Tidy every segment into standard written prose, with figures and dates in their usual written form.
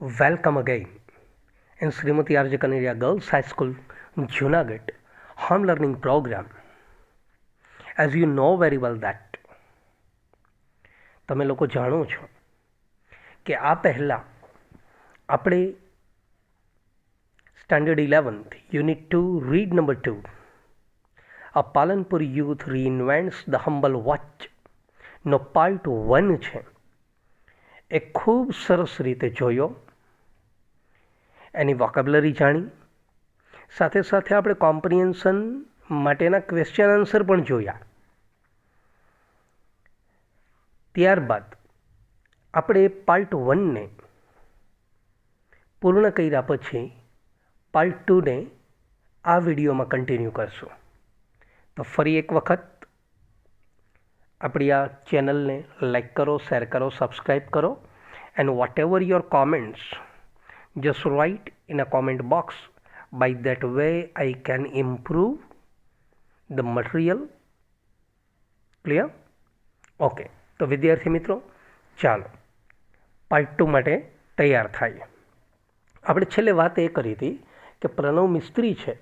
Welcome again in Srimati R.J. Kaneria Girls High School, Junagadh Home Learning Program. As you know very well that તમે લોકો જાણો છો કે આ પહેલાં આપણે standard 11th unit 2 read number 2 a Palanpur youth reinvents the humble watch નો part 1 છે એ ખૂબ સરસ રીતે જોયો, એની વોકેબ્યુલરી જાણી, સાથે સાથે આપણે કોમ્પ્રિહેન્શન માટેના ક્વેશ્ચન આન્સર પણ જોયા. ત્યારબાદ આપણે પાર્ટ 1ને પૂર્ણ કર્યા પછી પાર્ટ 2ને આ વિડીયોમાં કન્ટિન્યુ કરશું. તો ફરી એક વખત આપણી આ ચેનલને લાઈક કરો, શેર કરો, સબસ્ક્રાઈબ કરો, and what ever your comments just write in a comment box. By that way I can improve the material. Clear? Okay. તો વિદ્યાર્થી મિત્રો, ચાલો પાર્ટ 2 માટે તૈયાર થાય. આપણે છેલ્લે વાત એ કરી હતી કે પ્રણવ મિસ્ત્રી છે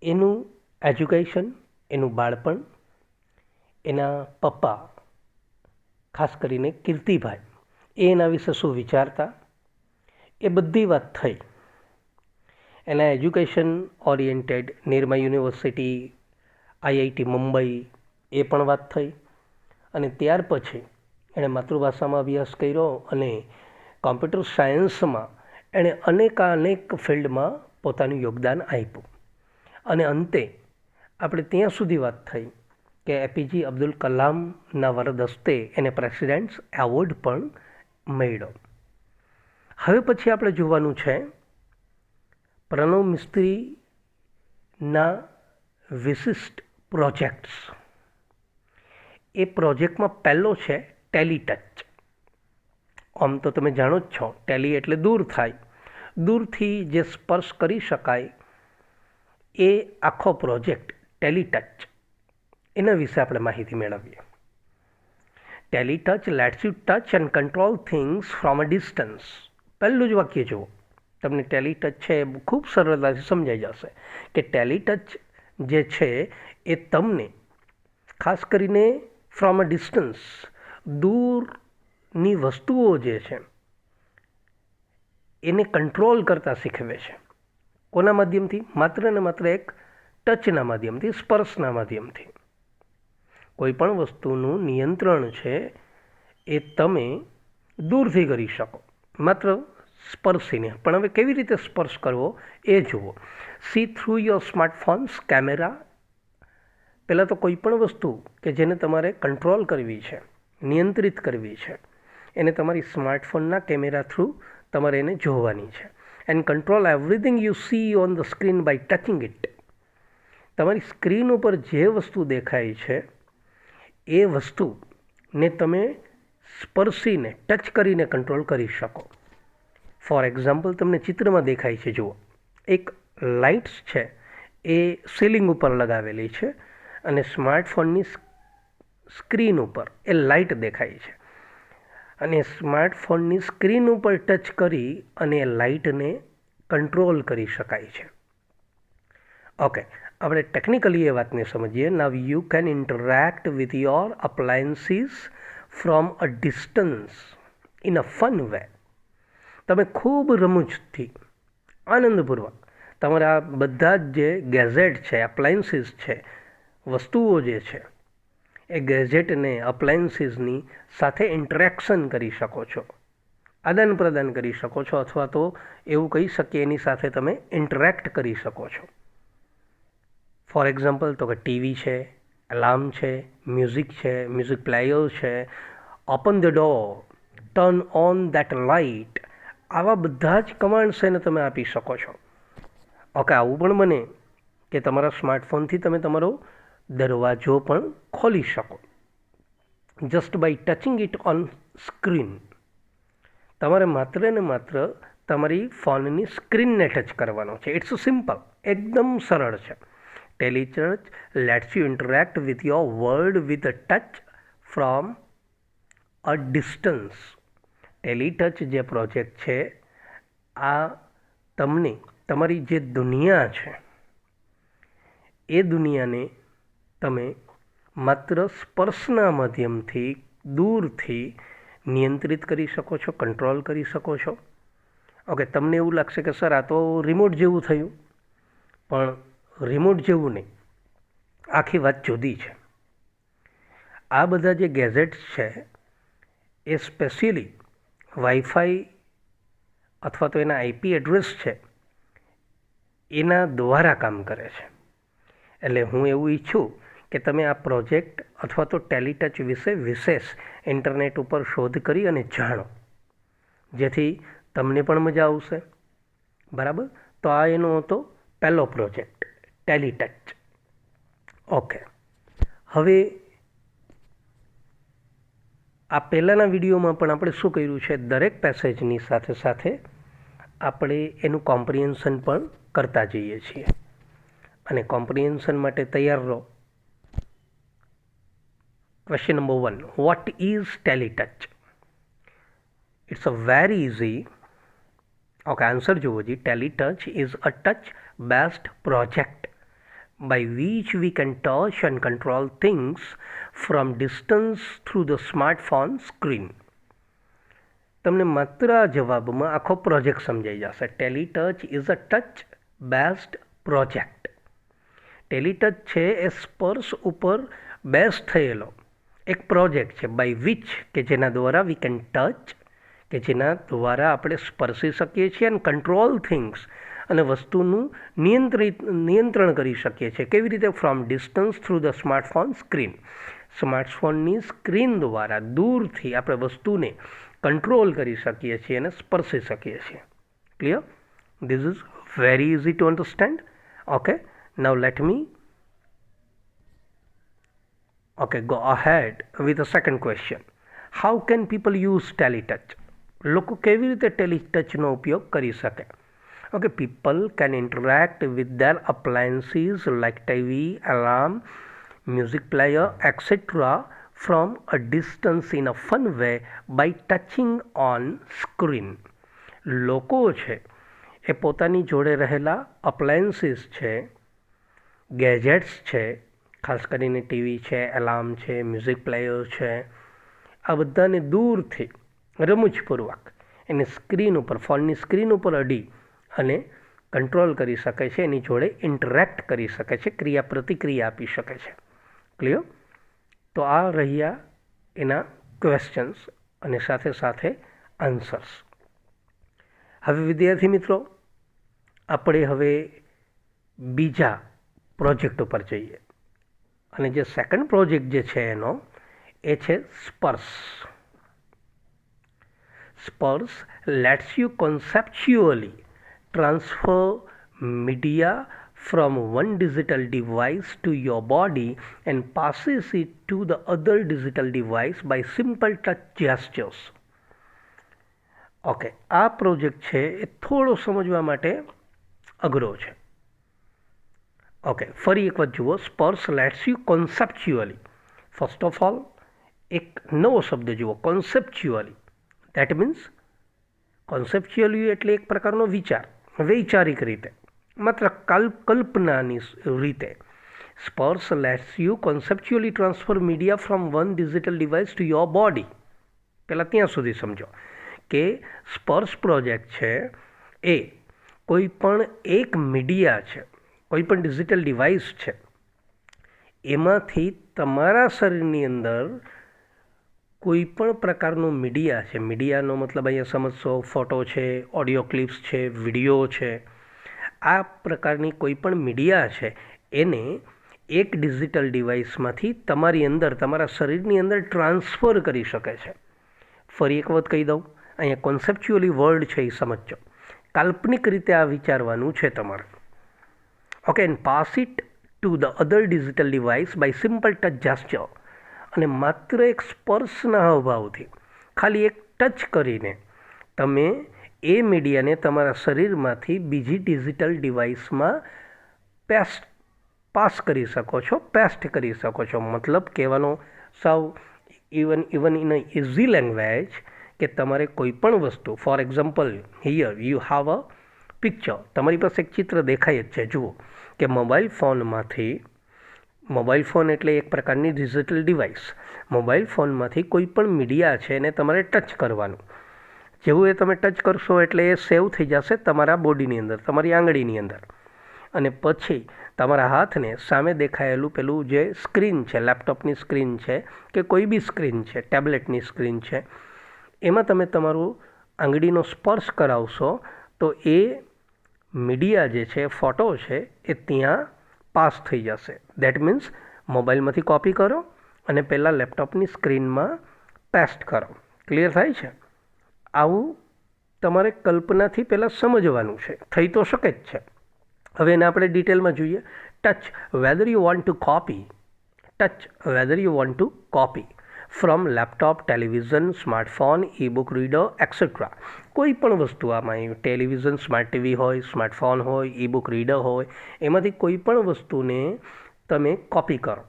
એનું એજ્યુકેશન, એનું બાળપણ, એના પપ્પા ખાસ કરીને કીર્તિભાઈ એના વિશે શું વિચારતા, એ બધી વાત થઈ. એના education oriented Nirma university, IIT Mumbai એ પણ વાત થઈ. અને ત્યાર પછી એણે માતૃભાષામાં અભ્યાસ કર્યો અને કોમ્પ્યુટર સાયન્સમાં એણે અનેક ફિલ્ડમાં પોતાનું યોગદાન આપ્યું. અને અંતે આપણે ત્યાં સુધી વાત થઈ કે એપીજે અબ્દુલ કલામના વરદ હસ્તે એને પ્રેસિડેન્ટ્સ એવોર્ડ પણ મળ્યો. હવે પછી આપણે જોવાનું છે પ્રણવ મિસ્ત્રીના વિશિષ્ટ પ્રોજેક્ટ્સ. એ પ્રોજેક્ટમાં પહેલો છે ટેલી ટચ. આમ તો તમે જાણો જ છો, ટેલી એટલે દૂર થાય, દૂરથી જે સ્પર્શ કરી શકાય એ આખો પ્રોજેક્ટ ટેલી ટચ, એના વિશે આપણે માહિતી મેળવીએ. Tally touch let's you touch and control things from a distance. પહેલું જ વાક્ય જુઓ, તમને ટેલી ટચ છે એ ખૂબ સરળતાથી સમજાઈ જશે કે ટેલી ટચ જે છે એ તમને ખાસ કરીને ફ્રોમ અ ડિસ્ટન્સ, દૂરની વસ્તુઓ જે છે એને કંટ્રોલ કરતાં શીખવે છે. કોના માધ્યમથી? માત્ર ને માત્ર એક ટચના માધ્યમથી, સ્પર્શના માધ્યમથી. કોઈ પણ વસ્તુનું નિયંત્રણ છે એ તમે દૂરથી કરી શકો, માત્ર સ્પર્શીને. પણ હવે કેવી રીતે સ્પર્શ કરવો એ જુઓ. C through your smartphones camera. પહેલાં તો કોઈ પણ વસ્તુ કે જેને તમારે કંટ્રોલ કરવી છે, નિયંત્રિત કરવી છે, એને તમારી સ્માર્ટફોનના કેમેરા થ્રુ તમારે એને જોવાની છે. And control everything you see on the screen by touching it. તમારી સ્ક્રીન ઉપર જે વસ્તુ દેખાય છે એ વસ્તુને તમે સ્પર્શીને, ટચ કરીને કંટ્રોલ કરી શકો. ફોર એક્ઝામ્પલ, તમને ચિત્રમાં દેખાય છે, જુઓ, એક લાઇટ્સ છે એ સીલિંગ ઉપર લગાવેલી છે અને સ્માર્ટફોનની સ્ક્રીન ઉપર એ લાઇટ દેખાય છે. અને સ્માર્ટફોનની સ્ક્રીન ઉપર ટચ કરી અને એ લાઇટને કંટ્રોલ કરી શકાય છે. ઓકે, આપણે ટેકનિકલી એ વાતને સમજીએ. Now you can interact with your appliances from a distance in a fun way. તમે ખૂબ રમૂજથી, આનંદપૂર્વક તમારા બધા જ જે ગેઝેટ છે, એપ્લાયન્સીસ છે, વસ્તુઓ જે છે એ ગેઝેટને, અપ્લાયન્સીસની સાથે ઇન્ટરેક્શન કરી શકો છો, આદાન પ્રદાન કરી શકો છો, અથવા તો એવું કહી શકીએ એની સાથે તમે ઇન્ટરેક્ટ કરી શકો છો. ફોર એક્ઝામ્પલ, તો કે ટીવી છે, એલાર્મ છે, મ્યુઝિક છે, મ્યુઝિક પ્લેયર છે, open the door, turn on that light, આવા બધા જ કમાન્ડ્સ એને તમે આપી શકો છો. ઓકે, આવું પણ બને કે તમારા સ્માર્ટફોનથી તમે તમારો દરવાજો પણ ખોલી શકો just by touching it on screen. તમારે માત્ર ને માત્ર તમારી ફોનની સ્ક્રીનને ટચ કરવાનો છે. ઇટ્સ સિમ્પલ, એકદમ સરળ છે. Tally touch let's you interact with your world with a touch from a distance. ટેલીટચ જે પ્રોજેક્ટ છે આ તમને તમારી જે દુનિયા છે એ દુનિયાને તમે માત્ર સ્પર્શના માધ્યમથી દૂરથી નિયંત્રિત કરી શકો છો, કંટ્રોલ કરી શકો છો. ઓકે, તમને એવું લાગશે કે સર આ તો રિમોટ જેવું થયું, પણ રિમોટ જેવું નહીં, આખી વાત જુદી છે. આ બધા જે ગેજેટ્સ છે એ સ્પેશિયલી વાઈફાઈ અથવા તો એના આઈપી એડ્રેસ છે એના દ્વારા કામ કરે છે. એટલે હું એવું ઈચ્છું કે તમે આ પ્રોજેક્ટ અથવા તો ટેલીટચ વિશે વિશેષ ઇન્ટરનેટ ઉપર શોધ કરી અને જાણો, જેથી તમને પણ મજા આવશે. બરાબર, તો આ એનો હતો પહેલો પ્રોજેક્ટ ટેલીટચ. ઓકે, હવે આ પહેલાંના વિડીયોમાં પણ આપણે શું કર્યું છે, દરેક પેસેજની સાથે સાથે આપણે એનું કોમ્પ્રિહેન્શન પણ કરતા જઈએ છીએ. અને કોમ્પ્રિહેન્શન માટે તૈયાર રહો. Question number 1, what is Teletouch? It's a very easy. Okay, answer જુઓ જી. Teletouch is a touch based project by which we can touch and control things from distance through the smartphone screen. તમને માત્ર આ જવાબમાં આખો project સમજાઈ જશે. Teletouch is a touch based project. Teletouch છે એ સ્પર્શ ઉપર બેઝ થયેલો એક પ્રોજેક્ટ છે. બાય વિચ, કે જેના દ્વારા વી કેન ટચ, કે જેના દ્વારા આપણે સ્પર્શી શકીએ છીએ, અને કંટ્રોલ થિંગ્સ, અને વસ્તુનું નિયંત્રણ કરી શકીએ છીએ. કેવી રીતે? From distance through the smartphone screen. સ્માર્ટફોનની સ્ક્રીન દ્વારા દૂરથી આપણે વસ્તુને કંટ્રોલ કરી શકીએ છીએ અને સ્પર્શી શકીએ છીએ. Clear? This is very easy to understand. Okay, now let me go ahead with the second question. How can people use ટેલીટચ? લોકો કેવી રીતે ટેલીટચનો ઉપયોગ કરી શકે? Okay, people can interact with their appliances like TV, alarm, music player, etc. from a distance in a fun way by touching on screen. લોકો છે એ પોતાની જોડે રહેલા અપ્લાયન્સીસ છે, ગેજેટ્સ છે, ખાસ કરીને ટીવી છે, એલાર્મ છે, મ્યુઝિક પ્લેયર છે, આ બધાને દૂરથી રમૂજપૂર્વક એની સ્ક્રીન ઉપર, ફોનની સ્ક્રીન ઉપર અડી અને કંટ્રોલ કરી શકે છે, એની જોડે ઇન્ટરેક્ટ કરી શકે છે, ક્રિયા પ્રતિક્રિયા આપી શકે છે. ક્લિયર? તો આ રહ્યા એના ક્વેશ્ચન્સ અને સાથે સાથે આન્સર્સ. હવે વિદ્યાર્થી મિત્રો, આપણે હવે બીજા પ્રોજેક્ટ ઉપર જઈએ. અને જે સેકન્ડ પ્રોજેક્ટ જે છે એનો એ છે સ્પર્શ. સ્પર્શ lets you conceptually transfer media from one digital device to your body and passes it to the other digital device by simple touch gestures. Okay, આ પ્રોજેક્ટ છે એ થોડો સમજવા માટે અઘરો છે. ઓકે, ફરી એક વખત જુઓ. Sparsh lets you conceptually. First of all એક નવો શબ્દ જુઓ, કોન્સેપ્ચ્યુઅલી. દેટ મીન્સ કોન્સેપ્ચ્યુઅલી એટલે એક પ્રકારનો વિચાર, વૈચારિક રીતે, માત્ર કલ્પનાની રીતે. Sparsh lets you conceptually transfer media from one digital device to your body. પહેલાં ત્યાં સુધી સમજો કે સ્પર્શ પ્રોજેક્ટ છે એ કોઈ પણ એક મીડિયા છે, કોઈ પણ ડિજિટલ ડિવાઇસ છે, એમાંથી તમારા શરીરની અંદર કોઈ પણ પ્રકારનું મીડિયા છે, મીડિયાનો મતલબ અહીંયા સમજશો ફોટો છે, ઓડિયો ક્લિપ્સ છે, વિડીયો છે, આ પ્રકારની કોઈ પણ મીડિયા છે એને એક ડિજિટલ ડિવાઇસમાંથી તમારી અંદર, તમારા શરીરની અંદર ટ્રાન્સફર કરી શકે છે. ફરી એક વખત કહી દઉં, અહીંયા કોન્સેપ્ચ્યુઅલી વર્ડ છે એ સમજો. કાલ્પનિક રીતે આ વિચારવાનું છે તમારે. Okay, and pass it to the other digital device by simple touch gesture. અને માત્ર એક સ્પર્શના હાવભાવથી, ખાલી એક ટચ કરીને તમે એ મીડિયાને તમારા શરીરમાંથી બીજી ડિજિટલ ડિવાઇસમાં પાસ કરી શકો છો, પેસ્ટ કરી શકો છો. મતલબ કહેવાનો સાવ even in a easy language કે તમારે કોઈ પણ વસ્તુ, for example here you how a picture, તમારી પાસે એક ચિત્ર દેખાય જ છે. જુઓ કે મોબાઈલ ફોન એટલે એક પ્રકારની ડિજિટલ ડિવાઇસ. મોબાઈલ ફોનમાંથી કોઈ પણ મીડિયા છે એને તમારે ટચ કરવાનું. જેવું એ તમે ટચ કરશો એટલે એ સેવ થઈ જશે તમારા બોડીની અંદર, તમારી આંગળીની અંદર. અને પછી તમારા હાથને સામે દેખાયેલું પેલું જે સ્ક્રીન છે, લેપટોપની સ્ક્રીન છે કે કોઈ બી સ્ક્રીન છે, ટેબ્લેટની સ્ક્રીન છે, એમાં તમે તમારું આંગળીનો સ્પર્શ કરાવશો તો એ મીડિયા જે છે, ફોટો છે, એ ત્યાં પાસ થઈ જશે. દેટ મીન્સ મોબાઈલમાંથી કોપી કરો અને પહેલાં લેપટોપની સ્ક્રીનમાં પેસ્ટ કરો. ક્લિયર થાય છે? આવું તમારે કલ્પનાથી પહેલાં સમજવાનું છે. થઈ તો શકે જ છે. હવે એને આપણે ડિટેલમાં જોઈએ. Touch whether you want to copy from laptop, television, smartphone, ebook reader etcetera. કોઈ પણ વસ્તુ આમાં, ટેલિવિઝન, સ્માર્ટ ટીવી હોય, સ્માર્ટફોન હોય, ઈ-બુક રીડર હોય, એમાંથી કોઈ પણ વસ્તુને તમે કોપી કરો,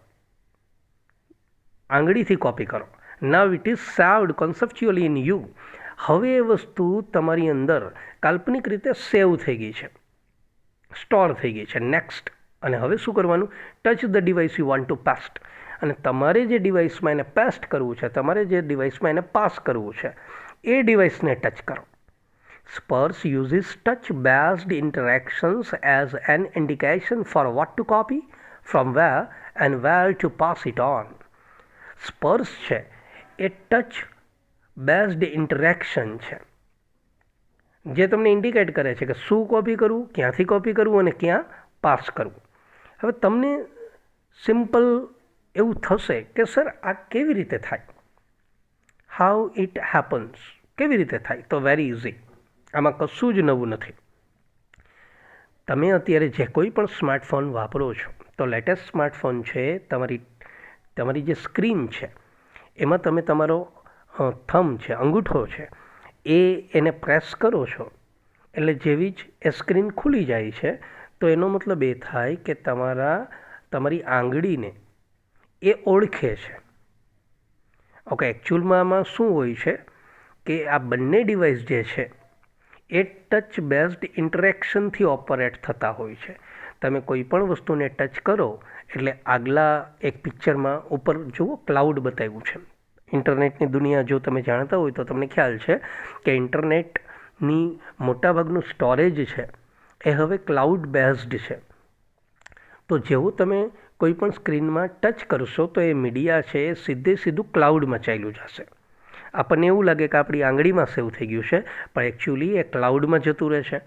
આંગળીથી કોપી કરો. Now it is saved conceptually in you. હવે એ વસ્તુ તમારી અંદર કાલ્પનિક રીતે સેવ થઈ ગઈ છે, સ્ટોર થઈ ગઈ છે. નેક્સ્ટ. અને હવે શું કરવાનું? Touch the device you want to paste. અને તમારે જે ડિવાઇસમાં એને પેસ્ટ કરવું છે, તમારે જે ડિવાઇસમાં એને પાસ કરવું છે, એ ડિવાઇસને ટચ કરો. Sparsh uses touch based interactions as an indication for what to copy, from where and where to pass it on. Sparsh છે એ ટચ બેઝડ ઇન્ટરેક્શન છે, જે તમને ઇન્ડિકેટ કરે છે કે શું કોપી કરવું, ક્યાંથી કોપી કરવું અને ક્યાં પાસ કરવું. હવે તમને સિમ્પલ એવું થશે કે સર આ કેવી રીતે થાય, હાઉ ઇટ હેપન્સ, કેવી રીતે થાય? તો વેરી ઇઝી. આમાં કશું જ નવું નથી. તમે અત્યારે જે કોઈ પણ સ્માર્ટફોન વાપરો છો, તો લેટેસ્ટ સ્માર્ટફોન છે, તમારી જે સ્ક્રીન છે એમાં તમે તમારો થંબ છે, અંગૂઠો છે, એને પ્રેસ કરો છો એટલે જેવી જ એ સ્ક્રીન ખુલી જાય છે, તો એનો મતલબ એ થાય કે તમારી આંગળીને એ ઓળખે છે. ઓકે, એકચ્યુઅલમાં આમાં શું હોય છે કે આ બંને ડિવાઇસ જે છે એ ટચ બેઝડ ઇન્ટરેક્શનથી ઓપરેટ થતા હોય છે. તમે કોઈ પણ વસ્તુને ટચ કરો એટલે આગલા એક પિક્ચરમાં ઉપર જુઓ ક્લાઉડ બતાવ્યું છે. ઇન્ટરનેટની દુનિયા જો તમે જાણતા હોય તો તમને ખ્યાલ છે કે ઇન્ટરનેટની મોટાભાગનું સ્ટોરેજ છે એ હવે ક્લાઉડ બેઝડ છે. તો જેવું તમે કોઈ પણ સ્ક્રીનમાં ટચ કરશો તો એ મીડિયા છે એ સીધું ક્લાઉડમાં ચાલ્યું જશે. આપણને એવું લાગે કે આપણી આંગળીમાં સેવ થઈ ગયું છે, પણ એકચ્યુઅલી એ ક્લાઉડમાં જતું રહે છે.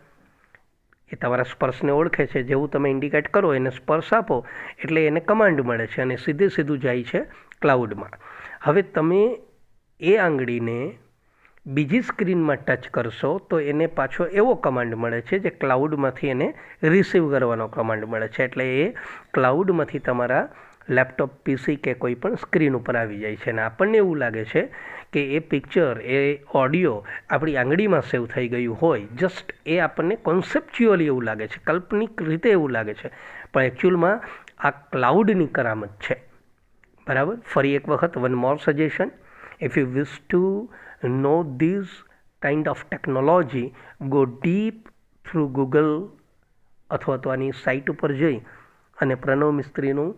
એ તમારા સ્પર્શને ઓળખે છે. જેવું તમે ઇન્ડિકેટ કરો, એને સ્પર્શ આપો એટલે એને કમાન્ડ મળે છે અને સીધું જાય છે ક્લાઉડમાં. હવે તમે એ આંગળીને બીજી સ્ક્રીનમાં ટચ કરશો તો એને પાછો એવો કમાન્ડ મળે છે જે ક્લાઉડમાંથી એને રિસીવ કરવાનો કમાન્ડ મળે છે. એટલે એ ક્લાઉડમાંથી તમારા લેપટોપ, પીસી કે કોઈ પણ સ્ક્રીન ઉપર આવી જાય છે. અને આપણને એવું લાગે છે કે એ પિક્ચર, એ ઓડિયો આપણી આંગળીમાં સેવ થઈ ગયું હોય. જસ્ટ એ આપણને કોન્સેપ્ચ્યુઅલી એવું લાગે છે, કાલ્પનિક રીતે એવું લાગે છે, પણ એકચ્યુઅલમાં આ ક્લાઉડની કરામત છે. બરાબર. ફરી એક વખત one more suggestion, if you wish to know these kind of technology, go deep through Google અથવા તો આની સાઇટ ઉપર જઈ અને પ્રણવ મિસ્ત્રીનું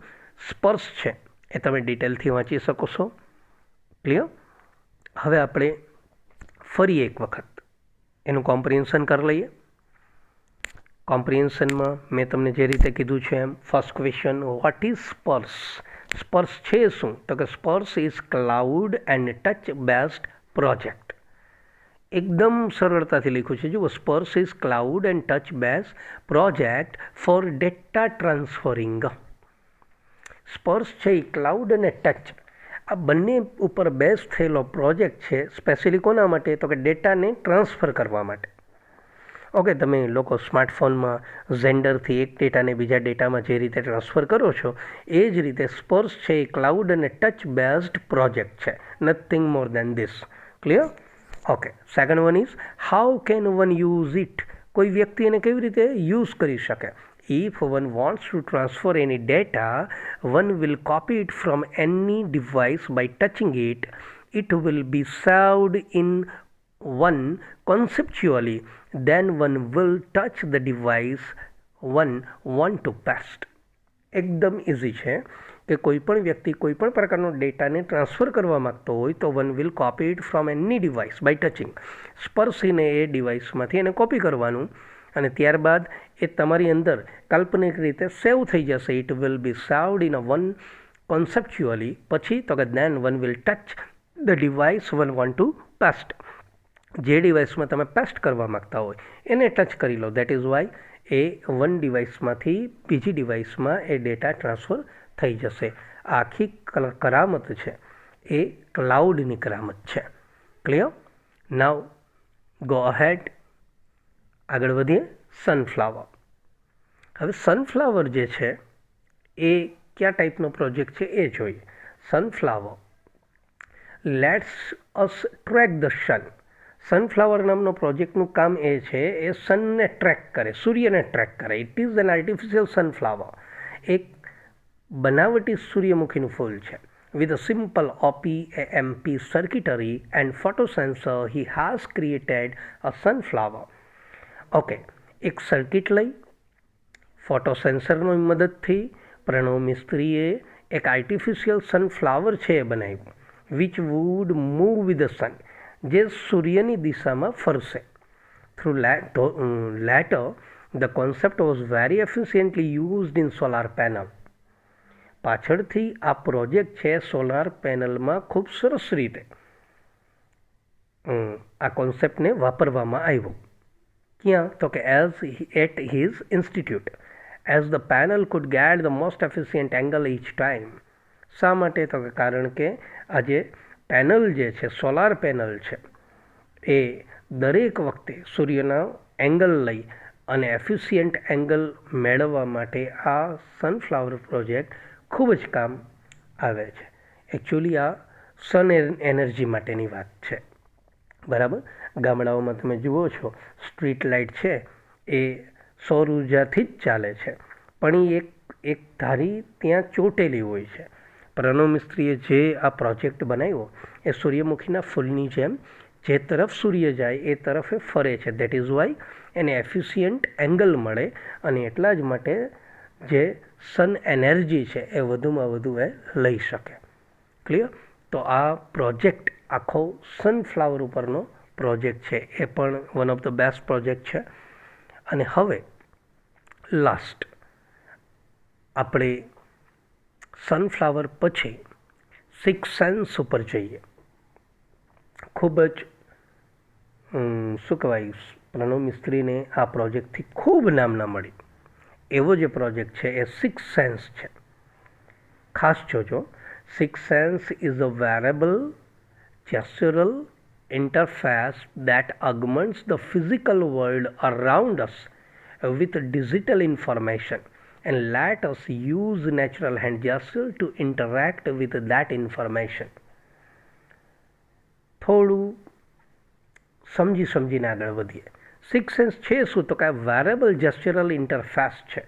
સ્પર્શ છે એ તમે ડિટેલથી વાંચી શકો છો. ક્લિયર? હવે આપણે ફરી એક વખત એનું કોમ્પ્રિહેન્શન કરી લઈએ. કોમ્પ્રિહેન્શનમાં મેં તમને જે રીતે કીધું છે એમ, first question, what is Sparsh? Sparsh છે શું? તો કે Sparsh is cloud and touch based project. એકદમ સરળતાથી લખ્યું છે. જુઓ, Sparsh is cloud and touch base project for data transferring. Sparsh છે એ ક્લાઉડ અને ટચ આ બંને ઉપર બેઝ થયેલો પ્રોજેક્ટ છે. સ્પેશિયલી કોના માટે? તો કે ડેટાને ટ્રાન્સફર કરવા માટે. ઓકે, તમે લોકો સ્માર્ટફોનમાં ઝેન્ડરથી એક ડેટાને બીજા ડેટામાં જે રીતે ટ્રાન્સફર કરો છો, એ જ રીતે સ્પર્શ છે એ ક્લાઉડ અને ટચ બેઝડ પ્રોજેક્ટ છે. Nothing more then this. Clear? Okay. Second one is how can one use it? કોઈ વ્યક્તિ એને કેવી રીતે યુઝ કરી શકે? If one wants to transfer any data, one will copy it from any device by touching it it will be saved in one conceptually, then one will touch the device one want to paste. એકદમ easy છે કે કોઈપણ વ્યક્તિ કોઈપણ પ્રકારનો ડેટાને transfer કરવા માગતો હોય તો one will copy it from any device by touching. સ્પર્શીને એ ડિવાઇસમાંથી એને કોપી કરવાનું અને ત્યારબાદ એ તમારી અંદર કાલ્પનિક રીતે સેવ થઈ જશે. It will be saved in a one conceptually. પછી તો કે then one will touch the device one want to paste. જે ડિવાઇસમાં તમે પેસ્ટ કરવા માગતા હોય એને ટચ કરી લો. દેટ ઇઝ વાય એ વન ડિવાઇસમાંથી બીજી ડિવાઇસમાં એ ડેટા ટ્રાન્સફર થઈ જશે. આ આખી કરામત છે એ ક્લાઉડની કરામત છે. ક્લિયર? નાવ ગો અહેડ. આગળ વધીએ. સનફ્લાવર. હવે સનફ્લાવર જે છે એ કયા ટાઈપનો પ્રોજેક્ટ છે એ જોઈએ. Sunflower let's us track the sun. Sunflower નામનો પ્રોજેક્ટનું કામ એ છે એ સનને ટ્રેક કરે, સૂર્યને ટ્રેક કરે. It is an artificial sunflower. એક બનાવટી સૂર્યમુખીનું ફૂલ છે. With a simple OP-AMP circuitry and photosensor he has created a sunflower. Okay, એક સર્કિટ લઈ ફોટોસેન્સરની મદદથી પ્રણવ મિસ્ત્રીએ એક આર્ટિફિશિયલ સનફ્લાવર છે એ બનાવ્યું. Which would move with the sun, જે સૂર્યની દિશામાં ફરશે. Through later the concept was very efficiently used in solar panel. પાછળથી આ પ્રોજેક્ટ છે સોલાર પેનલમાં ખૂબ સરસ રીતે આ કોન્સેપ્ટને વાપરવામાં આવ્યો. ક્યાં? તો કે at his institute, as the panel could get the most efficient angle each time. શા માટે? તો કે કારણ કે આજે પેનલ જે છે સોલાર પેનલ છે એ દરેક વખતે સૂર્યના એંગલ લઈ અને એફિશિયન્ટ એંગલ મેળવવા માટે આ સનફ્લાવર પ્રોજેક્ટ ખૂબ જ કામ આવે છે. એકચ્યુઅલી આ સન એનર્જી માટેની વાત છે. બરાબર? ગામડાઓમાં તમે જુઓ છો સ્ટ્રીટ લાઇટ છે એ સૌર ઉર્જાથી જ ચાલે છે, પણ એ એક ધારી ત્યાં ચોટેલી હોય છે. પ્રણવ મિસ્ત્રીએ જે આ પ્રોજેક્ટ બનાવ્યો એ સૂર્યમુખીના ફૂલની જેમ જે તરફ સૂર્ય જાય એ તરફ એ ફરે છે. દેટ ઇઝ વાય એને એફિશિયન્ટ એંગલ મળે અને એટલા જ માટે જે સન એનર્જી છે એ વધુમાં વધુ એ લઈ શકે. ક્લિયર? તો આ પ્રોજેક્ટ આખો સનફ્લાવર ઉપરનો પ્રોજેક્ટ છે એ પણ one of the best project છે. અને હવે લાસ્ટ આપણે સનફ્લાવર પછી સિક્સ સેન્સ ઉપર જઈએ. ખૂબ જ શું કહેવાય, પ્રણવ મિસ્ત્રીને આ પ્રોજેક્ટથી ખૂબ નામના મળી એવો જે પ્રોજેક્ટ છે એ સિક્સ સેન્સ છે. ખાસ જોજો. Six sense is a wearable gestural interface that augments the physical world around us with digital information and let us use natural hand gesture to interact with that information. થોડું સમજીને આગળ વધીએ. Six sense છે શું? તો કે આ wearable જેસ્ચરલ interface છે.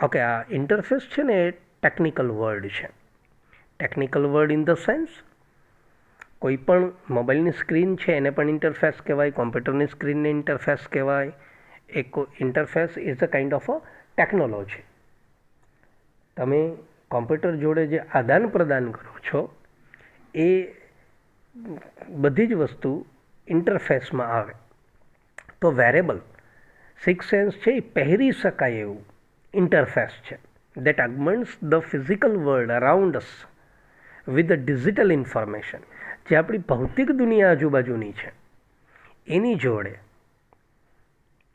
ઓકે, આ ઇન્ટરફેસ છે ને એ ટેકનિકલ વર્ડ છે. Technical word in the sense કોઈ પણ મોબાઈલની સ્ક્રીન છે એને પણ ઇન્ટરફેસ કહેવાય, કોમ્પ્યુટરની સ્ક્રીનને ઇન્ટરફેસ કહેવાય. એક interface is a kind of a technology. તમે કોમ્પ્યુટર જોડે જે આદાન પ્રદાન કરો છો એ બધી જ વસ્તુ ઇન્ટરફેસમાં આવે. તો વેરેબલ સિક્સ સેન્સ છે એ પહેરી શકાય એવું ઇન્ટરફેસ છે. That augments the physical world around us with the digital information. જે આપણી ભૌતિક દુનિયા આજુબાજુની છે એની જોડે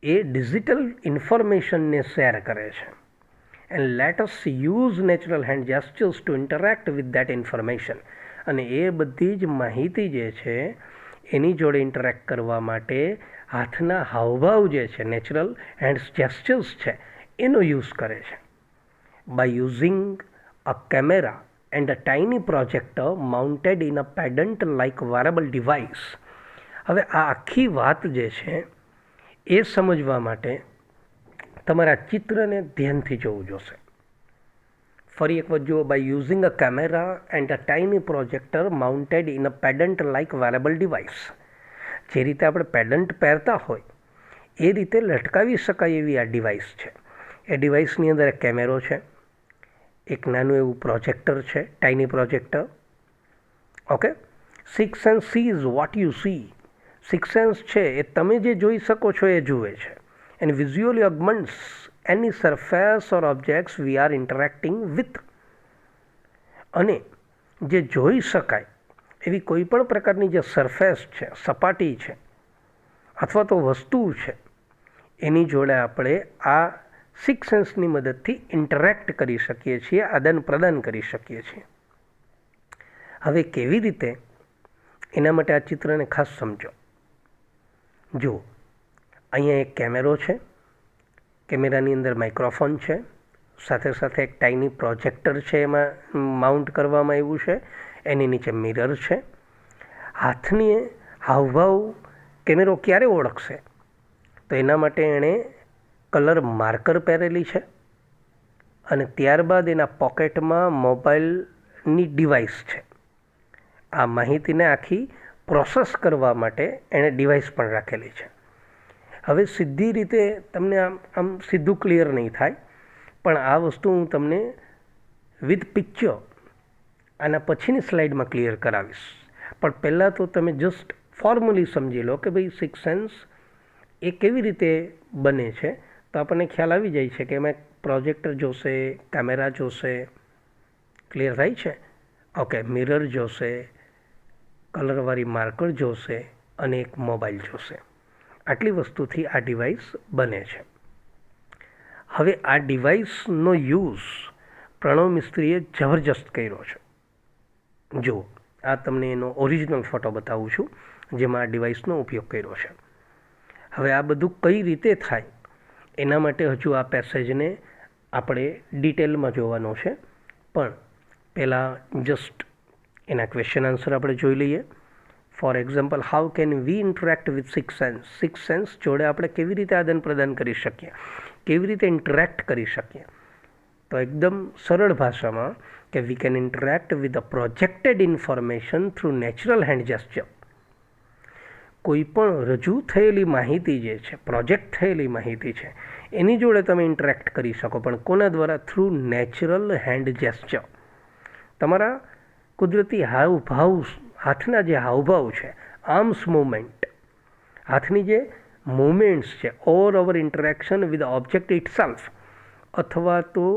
એ ડિજિટલ ઇન્ફોર્મેશનને શેર કરે છે. And let us use natural hand gestures to interact with that information. અને એ બધી જ માહિતી જે છે એની જોડે ઇન્ટરેક્ટ કરવા માટે હાથના હાવભાવ જે છે નેચરલ હેન્ડ જેસ્ચર્સ છે એનો યુઝ કરે છે. By using a camera and a tiny projector mounted in a pendant like wearable device. હવે આ આખી વાત જે છે એ સમજવા માટે તમારે આ ચિત્રને ધ્યાનથી જોવું જોશે. ફરી એક વખત જુઓ. By using a camera and a tiny projector mounted in a pendant like wearable device. જે રીતે આપણે પેડન્ટ પહેરતા હોય એ રીતે લટકાવી શકાય એવી આ ડિવાઇસ છે. એ ડિવાઇસની અંદર એક કેમેરો છે, એક નાનું એવું પ્રોજેક્ટર છે, tiny projector. Okay. Six sense sees what you see. Six sense છે એ તમે જે જોઈ શકો છો એ જુએ છે. And visually augments any surface or objects we are interacting with. અને જે જોઈ શકાય એવી કોઈ પણ પ્રકારની જે સરફેસ છે, સપાટી છે અથવા તો વસ્તુ છે, એની જોડે આપણે આ સિક્સ સેન્સની મદદથી ઇન્ટરેક્ટ કરી શકીએ છીએ, આદાન પ્રદાન કરી શકીએ છીએ. હવે કેવી રીતે, એના માટે આ ચિત્રને ખાસ સમજો. જુઓ, અહીંયા એક કેમેરો છે, કેમેરાની અંદર માઇક્રોફોન છે, સાથે સાથે એક ટાઇની પ્રોજેક્ટર છે એમાં માઉન્ટ કરવામાં આવ્યું છે, એની નીચે મિરર છે. હાથની હાવભાવ કેમેરો ક્યારે ઓળખશે? તો એના માટે એણે કલર માર્કર પહેરેલી છે અને ત્યારબાદ એના પોકેટમાં મોબાઈલની ડિવાઇસ છે. આ માહિતીને આખી પ્રોસેસ કરવા માટે એણે ડિવાઇસ પણ રાખેલી છે. હવે સીધી રીતે તમને આમ સીધું ક્લિયર નહીં થાય, પણ આ વસ્તુ હું તમને વિથ પિક્ચર આના પછીની સ્લાઇડમાં ક્લિયર કરાવીશ. પણ પહેલાં તો તમે જસ્ટ ફોર્મલી સમજી લો કે ભાઈ સિક્સ સેન્સ એ કેવી રીતે બને છે. તો આપણને ખ્યાલ આવી જાય છે કે એમાં પ્રોજેક્ટર જોશે, કેમેરા જોશે, ક્લિયર થાય છે. ઓકે, મિરર જોશે, કલરવાળી માર્કર જોશે અને એક મોબાઈલ જોશે. આટલી વસ્તુથી આ ડિવાઇસ બને છે. હવે આ ડિવાઇસનો યુઝ પ્રણવ મિસ્ત્રીએ જબરજસ્ત કર્યો છે. જુઓ, આ તમને એનો ઓરિજિનલ ફોટો બતાવું છું જેમાં આ ડિવાઇસનો ઉપયોગ કર્યો છે. હવે આ બધું કઈ રીતે થાય એના માટે હજુ આ પેસેજને આપણે ડિટેલમાં જોવાનો છે, પણ પહેલાં જસ્ટ એના ક્વેશ્ચન આન્સર આપણે જોઈ લઈએ. For example, how can we interact with six sense. Six sense જોડે આપણે કેવી રીતે આદાન પ્રદાન કરી શકીએ, કેવી રીતે ઇન્ટરેક્ટ કરી શકીએ? તો એકદમ સરળ ભાષામાં કે we can interact with a projected information through natural hand gesture. કોઈ પણ રજૂ થયેલી માહિતી જે છે, પ્રોજેક્ટ થયેલી માહિતી છે, એની જોડે તમે ઇન્ટરેક્ટ કરી શકો, પણ કોના દ્વારા? Through natural hand gesture. તમારા કુદરતી હાવભાવ, હાથના જે હાવભાવ છે, આર્મ્સ મૂવમેન્ટ, હાથની જે મૂવમેન્ટ્સ છે, ઓર અવર ઇન્ટરેક્શન વિથ ઓબ્જેક્ટ ઇટસેલ્ફ, અથવા તો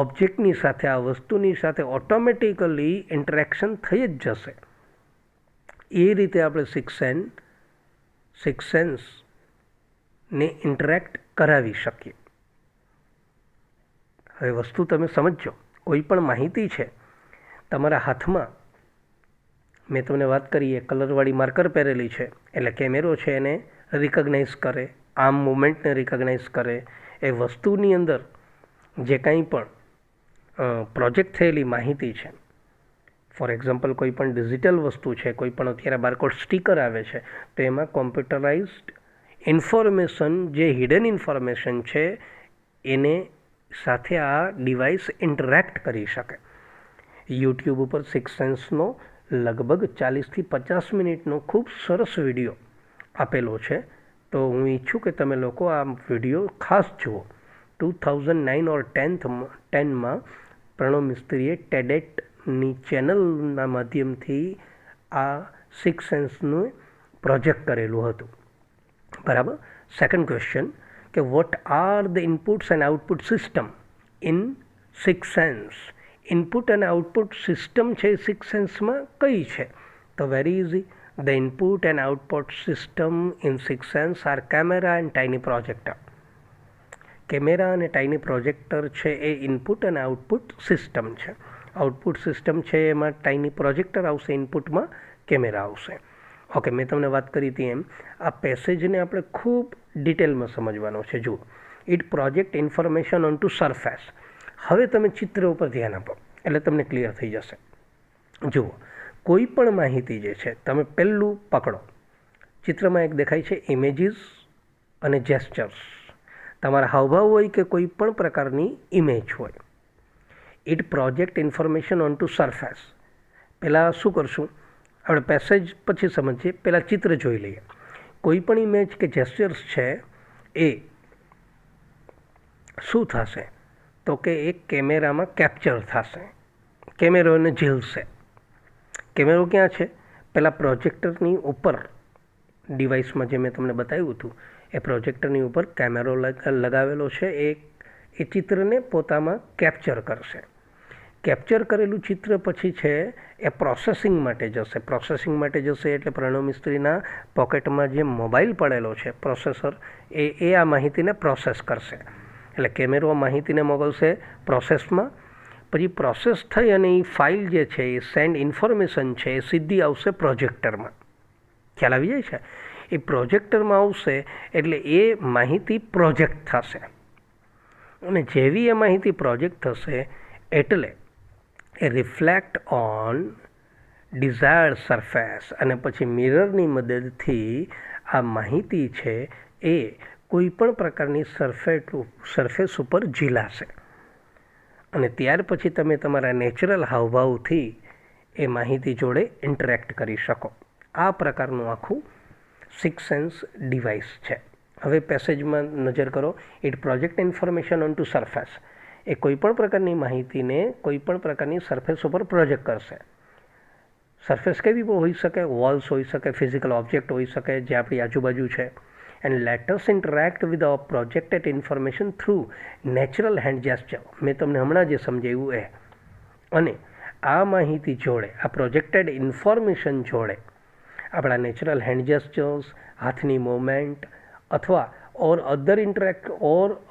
ઓબ્જેક્ટની સાથે, આ વસ્તુની સાથે ઓટોમેટિકલી ઇન્ટરેક્શન થઈ જ જશે. એ રીતે આપણે સિક્સ સેન્સને ઇન્ટરેક્ટ કરાવી શકીએ. હવે વસ્તુ તમે સમજો. કોઈ પણ માહિતી છે તમારા હાથમાં, મેં તમને વાત કરી એ કલરવાળી માર્કર પહેરેલી છે, એટલે કેમેરો છે એને રિકગ્નાઇઝ કરે, આર્મ મુવમેન્ટને રિકગ્નાઇઝ કરે. એ વસ્તુની અંદર જે કાંઈ પણ પ્રોજેક્ટ થયેલી માહિતી છે, ફોર એક્ઝામ્પલ કોઈ પણ ડિજિટલ વસ્તુ છે, કોઈ પણ અત્યારે બારકોડ સ્ટીકર આવે છે, તો એમાં કોમ્પ્યુટરાઇઝ્ડ ઇન્ફોર્મેશન, જે હિડન ઇન્ફોર્મેશન છે, એને સાથે આ ડિવાઇસ ઇન્ટરેક્ટ કરી શકે. યુટ્યુબ ઉપર સિક્સ સેન્સનો લગભગ 40થી 50 મિનિટનો ખૂબ સરસ વિડીયો આપેલો છે. તો હું ઈચ્છું કે તમે લોકો આ વિડીયો ખાસ જુઓ. 2009 ઓર 10માં પ્રણવ મિસ્ત્રીએ ટેડેટની ચેનલના માધ્યમથી આ સિક્સ સેન્સનું પ્રોજેક્ટ કરેલું હતું. બરાબર. સેકન્ડ ક્વેશ્ચન કે what are the inputs and output system in six sense. Input અને આઉટપુટ સિસ્ટમ છે સિક્સ સેન્સમાં કઈ છે? તો very easy. The input and output system in six sense are camera and tiny projector. Camera અને tiny projector છે એ ઇનપુટ અને આઉટપુટ સિસ્ટમ છે. આઉટપુટ સિસ્ટમ છે એમાં ટાઇની પ્રોજેક્ટર આવશે, ઇનપુટમાં કેમેરા આવશે. ઓકે, મેં તમને વાત કરી હતી એમ આ પેસેજને આપણે ખૂબ ડિટેલમાં સમજવાનો છે. જુઓ, it project information on to surface. હવે તમે ચિત્ર ઉપર ધ્યાન આપો એટલે તમને ક્લિયર થઈ જશે. જુઓ, કોઈ પણ માહિતી જે છે, તમે પહેલું પકડો. ચિત્રમાં એક દેખાય છે ઇમેજીસ અને જેસ્ચર્સ. તમારા હાવભાવ હોય કે કોઈ પણ પ્રકારની ઇમેજ હોય, it project information on to surface. પહેલાં શું કરશું, આપણે પેસેજ પછી સમજીએ, પહેલાં ચિત્ર જોઈ લઈએ. કોઈ પણ ઇમેજ કે જેસ્ચર્સ છે એ શું થશે તો કે એ કેમેરામાં કેપ્ચર થશે, કેમેરો એને ઝીલશે. કેમેરો ક્યાં છે? પહેલાં પ્રોજેક્ટરની ઉપર ડિવાઇસમાં જે મેં તમને બતાવ્યું હતું એ પ્રોજેક્ટરની ઉપર કેમેરો લગાવેલો છે. એ ચિત્રને પોતામાં કેપ્ચર કરશે. કેપ્ચર કરેલું ચિત્ર પછી છે એ પ્રોસેસિંગ માટે જશે. પ્રોસેસિંગ માટે જશે એટલે પ્રણવ મિસ્ત્રીના પોકેટમાં જે મોબાઈલ પડેલો છે પ્રોસેસર, એ આ માહિતીને પ્રોસેસ કરશે. એટલે કેમેરો માહિતીને મોકલશે પ્રોસેસમાં. પછી પ્રોસેસ થઈ અને એ ફાઇલ જે છે એ સેન્ડ ઇન્ફોર્મેશન છે એ સીધી આવશે પ્રોજેક્ટરમાં. ખ્યાલ આવી જાય છે? એ પ્રોજેક્ટરમાં આવશે એટલે એ માહિતી પ્રોજેક્ટ થશે. અને જેવી એ માહિતી પ્રોજેક્ટ થશે એટલે એ રિફ્લેક્ટ ઓન ડિઝાયર્ડ સરફેસ, અને પછી મિરરની મદદથી આ માહિતી છે એ કોઈ પણ પ્રકારની સરફેસ ઉપર ઝીલાશે. અને ત્યાર પછી તમે તમારા નેચરલ હાવભાવથી એ માહિતી જોડે ઇન્ટરેક્ટ કરી શકો. આ પ્રકારનું આખું સિક્સ સેન્સ ડિવાઇસ છે. હવે પેસેજમાં નજર કરો. It project information on to surface. એ કોઈપણ પ્રકારની માહિતીને કોઈપણ પ્રકારની સરફેસ ઉપર પ્રોજેક્ટ કરશે. સરફેસ કેવી પણ હોઈ શકે, વોલ્સ હોઈ શકે, ફિઝિકલ ઓબ્જેક્ટ હોઈ શકે જે આપણી આજુબાજુ છે. And letters interact with a projected information through natural hand gesture. મેં તમને હમણાં જે સમજાવ્યું એ. અને આ માહિતી જોડે, આ પ્રોજેક્ટેડ ઇન્ફોર્મેશન જોડે આપણા નેચરલ હેન્ડ જેસ્ચર્સ, હાથની મૂવમેન્ટ અથવા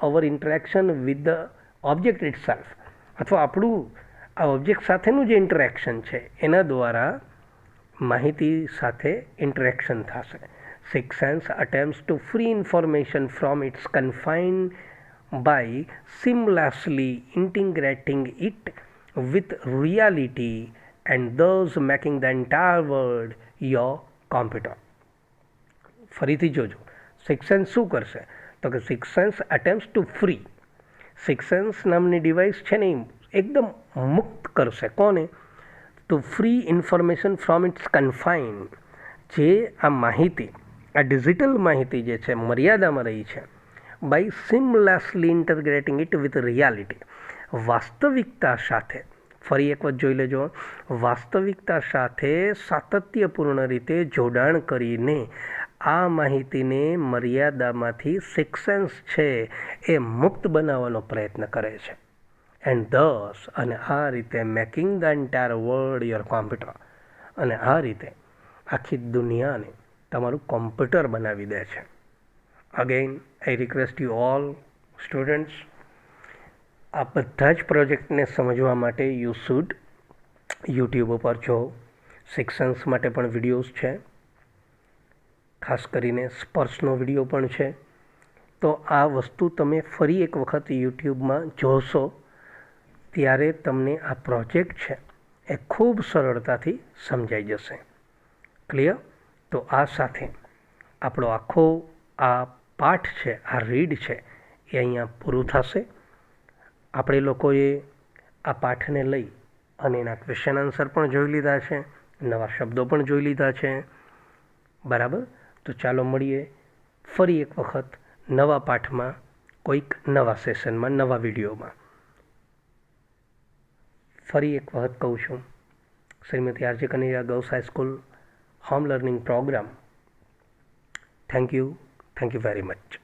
our interaction with the object itself, અથવા આપણું આ ઓબ્જેક્ટ સાથેનું જે ઇન્ટરેક્શન છે એના દ્વારા માહિતી સાથે ઇન્ટરેક્શન થશે. Six sense attempts to free information from its confine by seamlessly integrating it with reality and thus making the entire world your computer. ફરીથી જોજો, સિક્સ સેન્સ શું કરશે તો કે six sense attempts to free. Six sense નામની device છે ને એકદમ મુક્ત કરશે. કોને? To free information from its confine. જે આ માહિતી, આ ડિજિટલ માહિતી જે છે મર્યાદામાં રહી છે, બાય સિમલેસલી ઇન્ટરગ્રેટિંગ ઇટ વિથ રિયાલિટી. વાસ્તવિકતા સાથે, ફરી એક વખત જોઈ લેજો, વાસ્તવિકતા સાથે સાતત્યપૂર્ણ રીતે જોડાણ કરીને આ માહિતીને મર્યાદામાંથી સિક્સ સેન્સ છે એ મુક્ત બનાવવાનો પ્રયત્ન કરે છે. એન્ડ ધસ, અને આ રીતે making the entire world your computer. અને આ રીતે આખી દુનિયાને તમારું કોમ્પ્યુટર બનાવી દે છે. Again I request you all students, આ બધા જ પ્રોજેક્ટને સમજવા માટે યુ શુડ યુટ્યુબ ઉપર જો સિક્સ સેન્સ માટે પણ વિડીયોઝ છે, ખાસ કરીને સ્પર્શનો વિડીયો પણ છે. તો આ વસ્તુ તમે ફરી એક વખત યુટ્યુબમાં જોશો ત્યારે તમને આ પ્રોજેક્ટ છે એ ખૂબ સરળતાથી સમજાઈ જશે. ક્લિયર? તો આ સાથે આપણો આખો આ પાઠ છે, આ રીડ છે એ અહીંયા પૂરું થશે. આપણે લોકોએ આ પાઠને લઈ અને એના ક્વેશ્ચન આન્સર પણ જોઈ લીધા છે, નવા શબ્દો પણ જોઈ લીધા છે. બરાબર? તો ચાલો મળીએ ફરી એક વખત નવા પાઠમાં, કોઈક નવા સેશનમાં, નવા વિડીયોમાં. ફરી એક વખત કહું છું, Shrimati RJ Kanaiya girls high school home learning programme. Thank you very much.